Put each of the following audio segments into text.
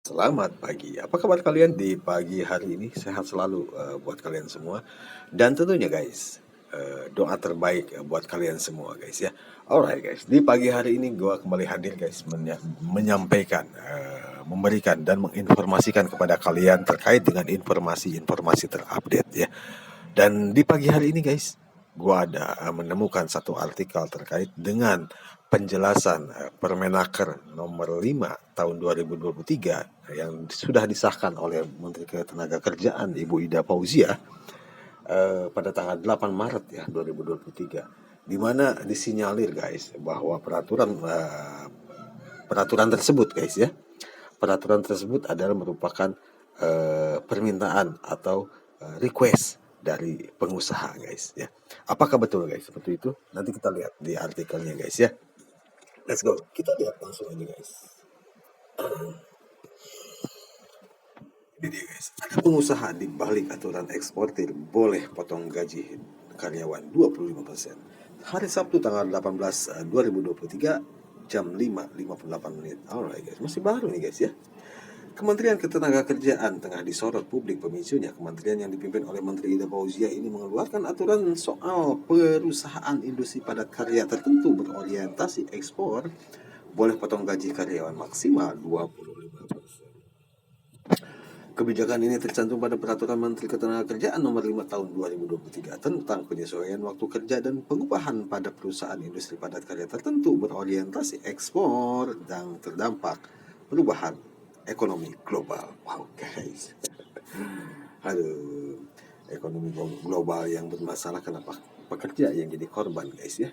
Selamat pagi. Apa kabar kalian di pagi hari ini? Sehat selalu buat kalian semua. Dan tentunya guys, doa terbaik buat kalian semua guys ya. Alright guys, di pagi hari ini gua kembali hadir guys menyampaikan, memberikan dan menginformasikan kepada kalian terkait dengan informasi-informasi terupdate ya. Dan di pagi hari ini guys, gua ada menemukan satu artikel terkait dengan penjelasan Permenaker nomor 5 tahun 2023 yang sudah disahkan oleh Menteri Ketenagakerjaan Ibu Ida Fauzia pada tanggal 8 Maret ya 2023, di mana disinyalir guys bahwa peraturan tersebut guys ya, peraturan tersebut adalah merupakan permintaan atau request dari pengusaha guys ya. Apakah betul guys seperti itu? Nanti kita lihat di artikelnya guys ya. Let's go. Kita lihat langsung aja guys. Ini dia guys. Ada pengusaha di balik aturan eksportir boleh potong gaji karyawan 25%. Hari Sabtu tanggal 18 2023 jam 5.58 menit. Alright guys, masih baru nih guys ya. Kementerian Ketenagakerjaan tengah disorot publik. Pemicunya, kementerian yang dipimpin oleh Menteri Ida Fauzia ini mengeluarkan aturan soal perusahaan industri padat karya tertentu berorientasi ekspor boleh potong gaji karyawan maksimal 25%. Kebijakan ini tercantum pada Peraturan Menteri Ketenagakerjaan Nomor 5 Tahun 2023 tentang penyesuaian waktu kerja dan pengupahan pada perusahaan industri padat karya tertentu berorientasi ekspor dan terdampak perubahan ekonomi global. Wow guys, aduh, ekonomi global yang bermasalah, kenapa pekerja yang jadi korban guys ya.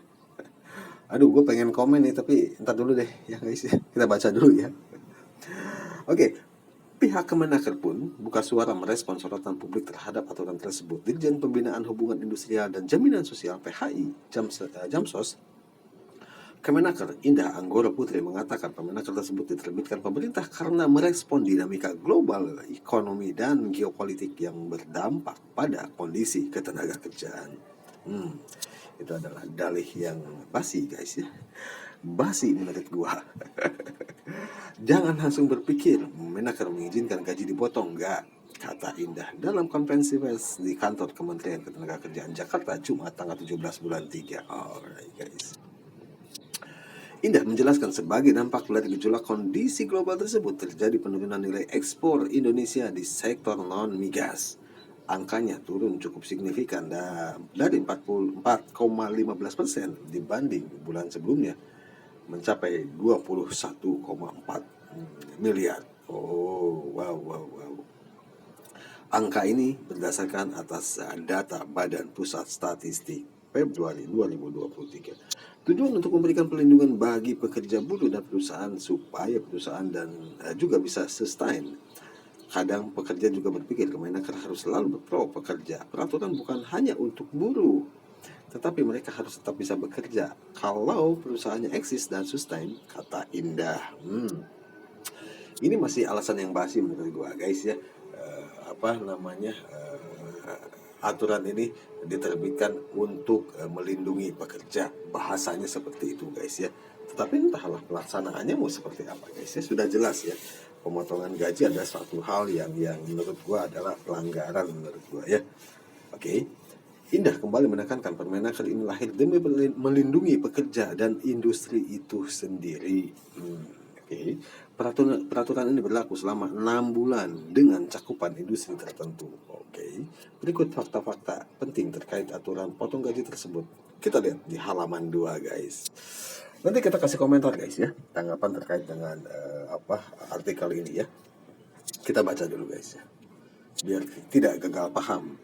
Aduh, gue pengen komen nih tapi ntar dulu deh ya guys ya. Kita baca dulu ya. Oke, pihak Kemenaker pun buka suara merespon sorotan publik terhadap aturan tersebut. Dirjen Pembinaan Hubungan Industrial dan Jaminan Sosial (PHI) Jamsos Kemenaker Indah Anggoro Putri mengatakan Permenaker tersebut diterbitkan pemerintah karena merespon dinamika global, ekonomi, dan geopolitik yang berdampak pada kondisi ketenagakerjaan. Itu adalah dalih yang basi guys ya. Basi menurut gua. Jangan langsung berpikir Menaker mengizinkan gaji dipotong, enggak, kata Indah dalam konferensi pers di kantor Kementerian Ketenagakerjaan Jakarta Jumat tanggal 17 bulan 3. Alright guys. Indah menjelaskan sebagai dampak dari gejolak kondisi global tersebut terjadi penurunan nilai ekspor Indonesia di sektor non-migas. Angkanya turun cukup signifikan dari 44,15% dibanding bulan sebelumnya, mencapai 21,4 miliar. Oh, wow. Angka ini berdasarkan atas data Badan Pusat Statistik Februari 2023. Tujuan untuk memberikan perlindungan bagi pekerja buruh dan perusahaan supaya perusahaan dan juga bisa sustain. Kadang pekerja juga berpikir Kemenaker harus selalu berpro pekerja. Peraturan bukan hanya untuk buruh, tetapi mereka harus tetap bisa bekerja kalau perusahaannya eksis dan sustain, kata Indah. Ini masih alasan yang basi menurut gua guys ya. Aturan ini diterbitkan untuk melindungi pekerja, bahasanya seperti itu guys ya. Tetapi entahlah pelaksanaannya mau seperti apa guys ya. Sudah jelas ya, pemotongan gaji adalah suatu hal yang menurut gua adalah pelanggaran menurut gua ya. Oke. Indah kembali menekankan Permenaker ini lahir demi melindungi pekerja dan industri itu sendiri. Oke. Peraturan ini berlaku selama 6 bulan dengan cakupan industri tertentu. Oke. Berikut fakta-fakta penting terkait aturan potong gaji tersebut. Kita lihat di halaman 2 guys. Nanti kita kasih komentar guys ya, tanggapan terkait dengan artikel ini ya. Kita baca dulu guys ya, biar tidak gagal paham.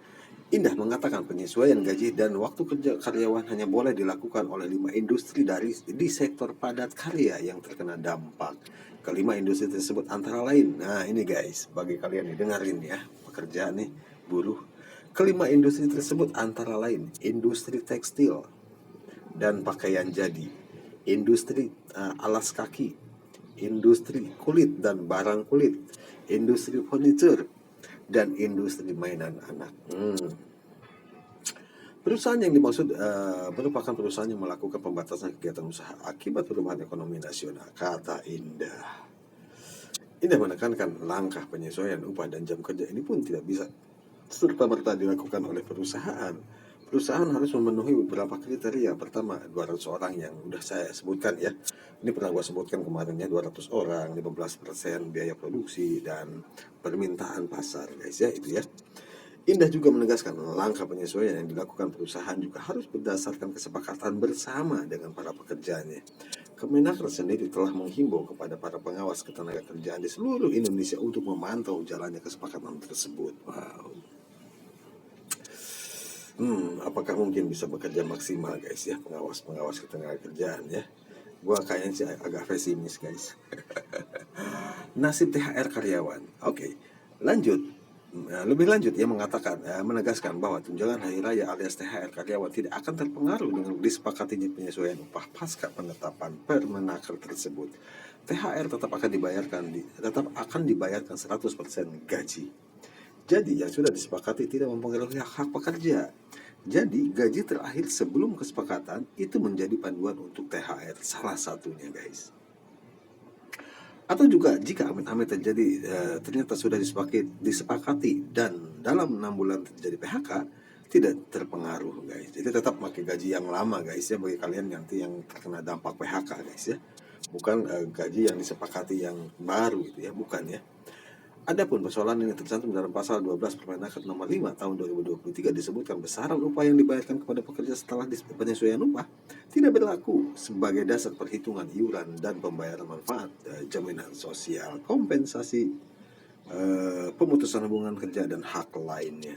Indah mengatakan penyesuaian gaji dan waktu kerja karyawan hanya boleh dilakukan oleh 5 industri di sektor padat karya yang terkena dampak. Kelima industri tersebut antara lain, nah ini guys, bagi kalian nih dengerin ya, pekerja nih, buruh. Kelima industri tersebut antara lain industri tekstil dan pakaian jadi, industri alas kaki, industri kulit dan barang kulit, industri furniture, dan industri mainan anak. Perusahaan yang dimaksud merupakan perusahaan yang melakukan pembatasan kegiatan usaha akibat perubahan ekonomi nasional, kata Indah. Indah menekankan langkah penyesuaian upah dan jam kerja ini pun tidak bisa serta-merta dilakukan oleh perusahaan. Perusahaan harus memenuhi beberapa kriteria. Pertama, 200 orang yang udah saya sebutkan ya. Ini pernah gua sebutkan kemarin ya, 200 orang, 15% biaya produksi, dan permintaan pasar guys ya, itu ya. Indah juga menegaskan langkah penyesuaian yang dilakukan perusahaan juga harus berdasarkan kesepakatan bersama dengan para pekerjanya. Kemenaker sendiri telah menghimbau kepada para pengawas ketenagakerjaan di seluruh Indonesia untuk memantau jalannya kesepakatan tersebut. Wow. Apakah mungkin bisa bekerja maksimal guys ya, pengawas ketenagakerjaan ya? Gua kayaknya sih agak pesimis guys. Nasib THR karyawan. Oke, lanjut. Lebih lanjut ia mengatakan, menegaskan bahwa tunjangan hari raya alias THR karyawan tidak akan terpengaruh dengan disepakatinya penyesuaian upah pasca penetapan Permenaker tersebut. THR tetap akan dibayarkan 100% gaji. Jadi yang sudah disepakati tidak mempengaruhi hak pekerja. Jadi gaji terakhir sebelum kesepakatan itu menjadi panduan untuk THR salah satunya guys. Atau juga jika amit-amit terjadi ternyata sudah disepakati dan dalam 6 bulan terjadi PHK, tidak terpengaruh guys. Jadi tetap pakai gaji yang lama guys ya, bagi kalian nanti yang terkena dampak PHK guys ya. Bukan gaji yang disepakati yang baru gitu ya, bukan ya. Adapun persoalan ini tercantum dalam pasal 12 Permenaker nomor 5 tahun 2023 disebutkan besaran upah yang dibayarkan kepada pekerja setelah penyesuaian upah tidak berlaku sebagai dasar perhitungan iuran dan pembayaran manfaat, jaminan sosial, kompensasi, pemutusan hubungan kerja dan hak lainnya.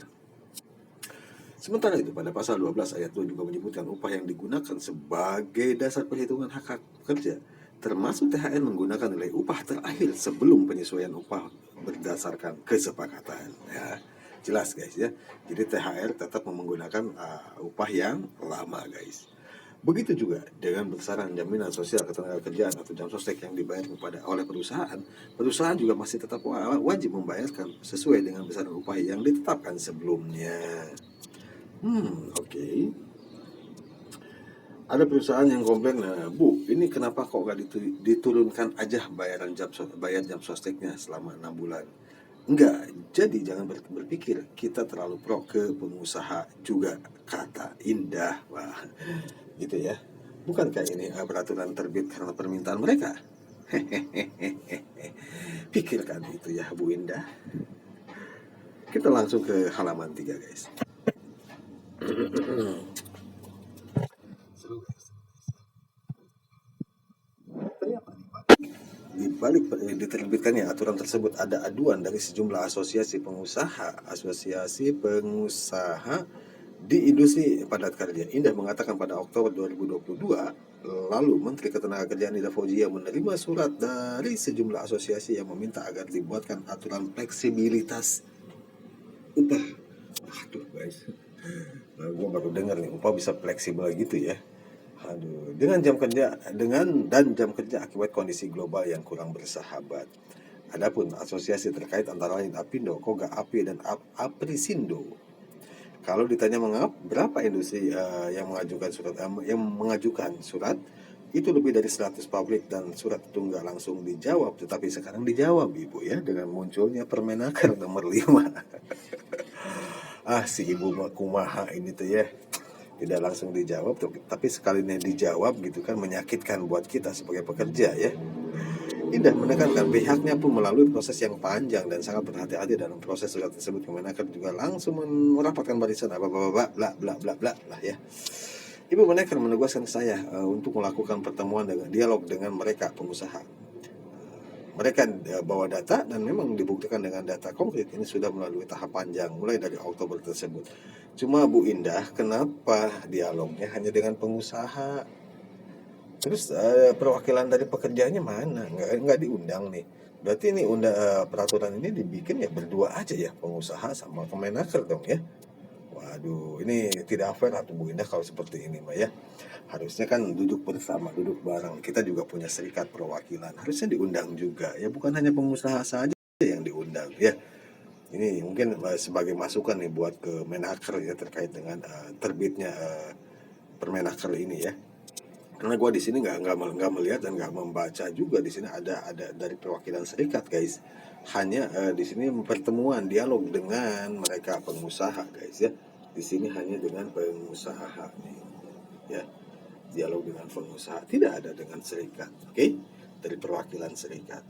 Sementara itu pada pasal 12 ayat 2 juga menyebutkan upah yang digunakan sebagai dasar perhitungan hak pekerja termasuk THR menggunakan nilai upah terakhir sebelum penyesuaian upah berdasarkan kesepakatan ya. Jelas guys ya. Jadi THR tetap menggunakan upah yang lama guys. Begitu juga dengan besaran jaminan sosial ketenagakerjaan atau jam sostek yang dibayar oleh perusahaan. Perusahaan juga masih tetap wajib membayarkan sesuai dengan besaran upah yang ditetapkan sebelumnya. Oke. Ada perusahaan yang komplain, Bu, ini kenapa kok gak diturunkan aja bayar jam sosteknya selama 6 bulan? Enggak, jadi jangan berpikir kita terlalu pro ke pengusaha juga, kata Indah. Wah, gitu ya. Bukankah ini peraturan terbit karena permintaan mereka? Pikirkan itu ya Bu Indah. Kita langsung ke halaman 3 guys. Di balik diterbitkannya aturan tersebut ada aduan dari sejumlah asosiasi pengusaha di industri padat karya. Indah mengatakan pada Oktober 2022 lalu Menteri Ketenagakerjaan Ida Fauzia menerima surat dari sejumlah asosiasi yang meminta agar dibuatkan aturan fleksibilitas upah. Waduh guys, gue baru dengar nih upah bisa fleksibel gitu ya. Aduh, dengan jam kerja akibat kondisi global yang kurang bersahabat. Adapun asosiasi terkait antara lain Apindo, Koga, API, dan Aprisindo. Kalau ditanya berapa industri yang mengajukan surat, itu lebih dari 100 pabrik dan surat itu nggak langsung dijawab, tetapi sekarang dijawab Ibu ya dengan munculnya Permenaker nomor 5. Si Ibu kumaha ini tuh ya. Tidak langsung dijawab, tapi sekalinya dijawab gitu kan menyakitkan buat kita sebagai pekerja ya. Indah menekankan pihaknya pun melalui proses yang panjang dan sangat berhati-hati dalam proses surat tersebut. Kemenaker juga langsung merapatkan barisan bla bla bla lah ya. Ibu Menaker menugaskan saya untuk melakukan pertemuan dengan dialog dengan mereka pengusaha. Mereka bawa data dan memang dibuktikan dengan data konkret ini sudah melalui tahap panjang mulai dari Oktober tersebut. Cuma Bu Indah, kenapa dialognya hanya dengan pengusaha? Terus perwakilan dari pekerjaannya mana? Nggak diundang nih. Berarti ini peraturan ini dibikin ya berdua aja ya, pengusaha sama Kemenaker dong ya. Waduh, ini tidak fair atau Bu Indah kalau seperti ini Mbak ya. Harusnya kan duduk bersama, duduk bareng. Kita juga punya serikat perwakilan. Harusnya diundang juga ya, bukan hanya pengusaha saja yang diundang ya. Ini mungkin sebagai masukan nih buat ke Menaker ya terkait dengan terbitnya Permenaker ini ya. Karena gue di sini nggak melihat dan nggak membaca juga di sini ada dari perwakilan serikat guys. Hanya di sini pertemuan dialog dengan mereka pengusaha guys ya. Di sini hanya dengan pengusaha nih ya, dialog dengan pengusaha, tidak ada dengan serikat, oke? Dari perwakilan serikat.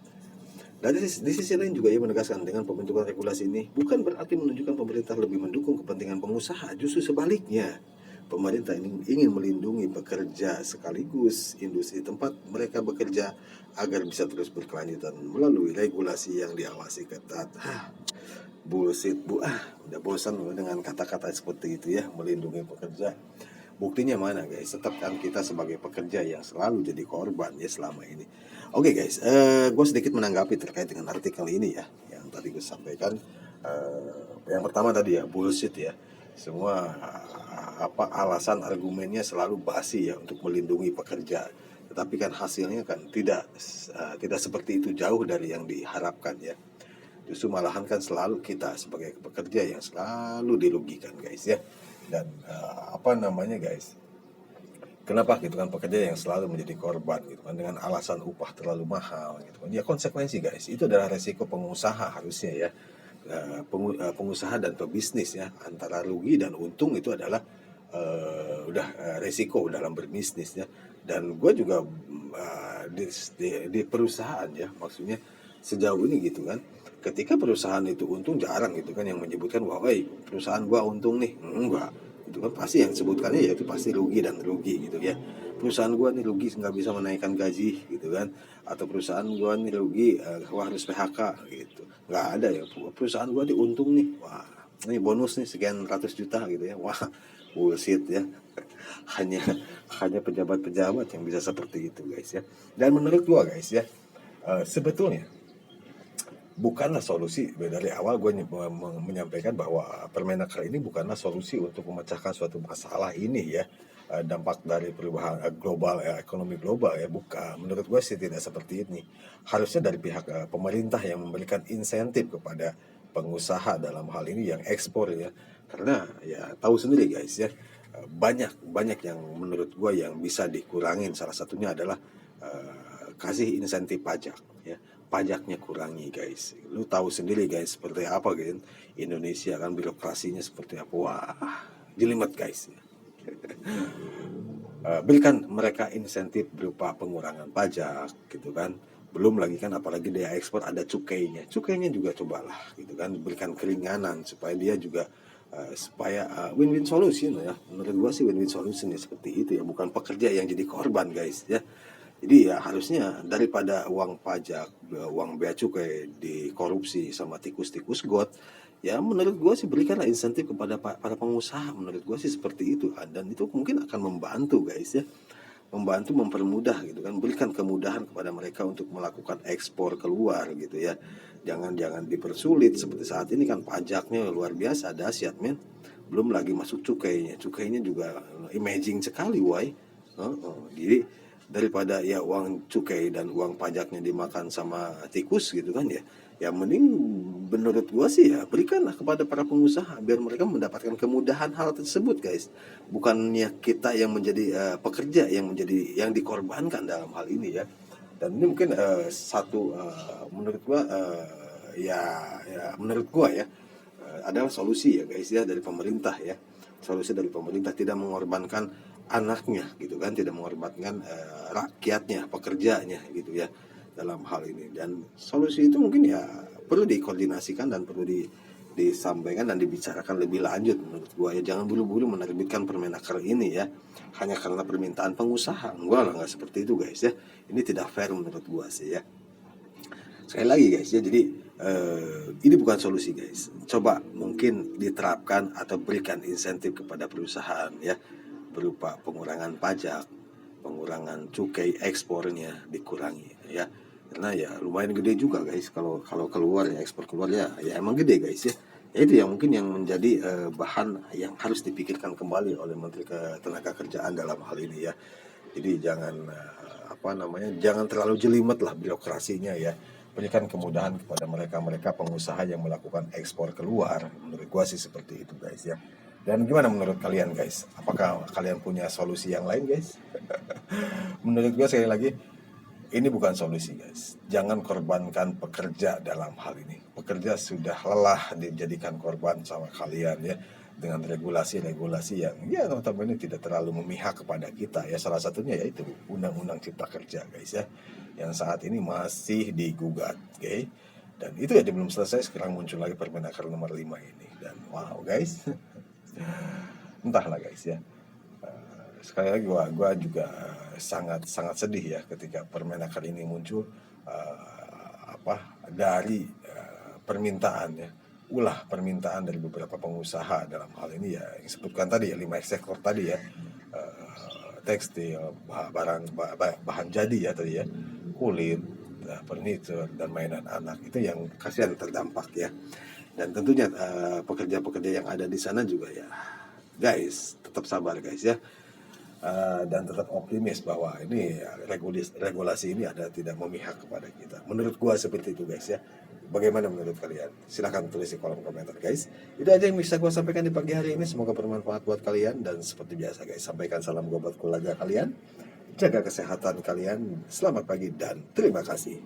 Dan di sisi lain juga ia menegaskan dengan pembentukan regulasi ini bukan berarti menunjukkan pemerintah lebih mendukung kepentingan pengusaha, justru sebaliknya. Pemerintah ingin melindungi pekerja sekaligus industri tempat mereka bekerja agar bisa terus berkelanjutan melalui regulasi yang diawasi ketat. Bullshit bu, udah bosan dengan kata-kata seperti itu ya, melindungi pekerja. Buktinya mana guys? Tetap kan kita sebagai pekerja yang selalu jadi korban ya selama ini. Oke guys, gue sedikit menanggapi terkait dengan artikel ini ya, yang tadi gue sampaikan. Yang pertama tadi ya, bullshit ya. Semua alasan argumennya selalu basi ya untuk melindungi pekerja. Tetapi kan hasilnya kan tidak seperti itu, jauh dari yang diharapkan ya. Justru malahan kan selalu kita sebagai pekerja yang selalu dirugikan guys ya. Dan guys, kenapa gitu kan pekerja yang selalu menjadi korban gitu kan dengan alasan upah terlalu mahal gitu kan. Ya konsekuensi guys, itu adalah resiko pengusaha harusnya ya. Pengusaha dan pebisnis ya, antara rugi dan untung itu adalah resiko dalam berbisnis ya. Dan gue juga di perusahaan ya, maksudnya sejauh ini gitu kan, ketika perusahaan itu untung jarang gitu kan yang menyebutkan bahwa perusahaan gua untung nih, enggak, itu kan pasti yang sebutkannya ya itu pasti rugi dan rugi gitu ya. Perusahaan gua nih rugi nggak bisa menaikkan gaji gitu kan, atau perusahaan gua nih rugi gua harus PHK gitu, nggak ada ya. Perusahaan gua nih untung nih, wah ini bonus nih sekian ratus juta gitu ya, wah bullshit ya. hanya hanya pejabat-pejabat yang bisa seperti itu guys ya. Dan menurut gua guys ya, sebetulnya bukanlah solusi. Dari awal gue menyampaikan bahwa Permenaker ini bukanlah solusi untuk memecahkan suatu masalah ini ya, dampak dari perubahan global ekonomi global ya, bukan. Menurut gue sih tidak seperti ini. Harusnya dari pihak pemerintah yang memberikan insentif kepada pengusaha dalam hal ini yang ekspor ya, karena ya tahu sendiri guys ya, banyak yang menurut gue yang bisa dikurangin. Salah satunya adalah kasih insentif pajak ya, pajaknya kurangi guys. Lu tahu sendiri guys seperti apa kan Indonesia kan, birokrasinya seperti apa, wah jelimet guys. Berikan mereka insentif berupa pengurangan pajak gitu kan. Belum lagi kan apalagi dia ekspor ada cukainya juga cobalah gitu kan, berikan keringanan supaya dia juga win-win solution ya. Menurut gua sih win-win solution ya seperti itu ya, bukan pekerja yang jadi korban guys ya. Jadi ya harusnya daripada uang pajak, uang bea cukai dikorupsi sama tikus-tikus got, ya menurut gue sih berikanlah insentif kepada para pengusaha. Menurut gue sih seperti itu, dan itu mungkin akan membantu guys ya, membantu mempermudah gitu kan, berikan kemudahan kepada mereka untuk melakukan ekspor keluar gitu ya. Jangan dipersulit seperti saat ini kan, pajaknya luar biasa dahsyat men. Belum lagi masuk cukainya juga amazing sekali why. Jadi daripada ya uang cukai dan uang pajaknya dimakan sama tikus gitu kan ya, ya mending menurut gua sih ya berikanlah kepada para pengusaha biar mereka mendapatkan kemudahan hal tersebut guys, bukannya kita yang menjadi pekerja yang dikorbankan dalam hal ini ya. Dan ini mungkin menurut gua menurut gua ya, adalah solusi ya guys ya dari pemerintah ya, solusi dari pemerintah tidak mengorbankan anaknya gitu kan, tidak mengorbankan rakyatnya, pekerjanya gitu ya dalam hal ini. Dan solusi itu mungkin ya perlu dikoordinasikan dan perlu disampaikan dan dibicarakan lebih lanjut menurut gua ya. Jangan buru-buru menerbitkan Permenaker ini ya hanya karena permintaan pengusaha. Nggak seperti itu guys ya. Ini tidak fair menurut gua sih ya. Sekali lagi guys ya, jadi ini bukan solusi guys. Coba mungkin diterapkan atau berikan insentif kepada perusahaan ya, berupa pengurangan pajak, pengurangan cukai ekspornya dikurangi ya. Karena ya lumayan gede juga guys kalau keluar ya, ekspor keluar ya emang gede guys ya. Ya itu yang mungkin yang menjadi bahan yang harus dipikirkan kembali oleh Menteri Ketenagakerjaan dalam hal ini ya. Jadi jangan terlalu jelimet lah birokrasinya ya. Berikan kemudahan kepada mereka pengusaha yang melakukan ekspor keluar. Menurut gua sih seperti itu guys ya. Dan gimana menurut kalian guys? Apakah kalian punya solusi yang lain guys? Menurut gue sekali lagi, ini bukan solusi guys. Jangan korbankan pekerja dalam hal ini. Pekerja sudah lelah dijadikan korban sama kalian ya, dengan regulasi-regulasi yang ya notabene tidak terlalu memihak kepada kita ya. Salah satunya yaitu Undang-Undang Cipta Kerja guys ya, yang saat ini masih digugat, oke? Dan itu ya belum selesai, sekarang muncul lagi Permenaker nomor 5 ini. Dan wow guys, entahlah guys ya. Sekali lagi gua juga sangat sangat sedih ya ketika Permenaker ini muncul, dari permintaan ya, ulah permintaan dari beberapa pengusaha dalam hal ini ya, yang disebutkan tadi ya, 5 sektor tadi ya, tekstil, bahan jadi ya tadi ya, kulit, furniture dan mainan anak, itu yang kasihan terdampak ya. Dan tentunya pekerja-pekerja yang ada di sana juga ya guys, tetap sabar guys ya. Dan tetap optimis bahwa ini regulasi ini ada tidak memihak kepada kita. Menurut gua seperti itu guys ya. Bagaimana menurut kalian? Silahkan tulis di kolom komentar guys. Itu aja yang bisa gua sampaikan di pagi hari ini. Semoga bermanfaat buat kalian. Dan seperti biasa guys, sampaikan salam gua buat keluarga kalian. Jaga kesehatan kalian. Selamat pagi dan terima kasih.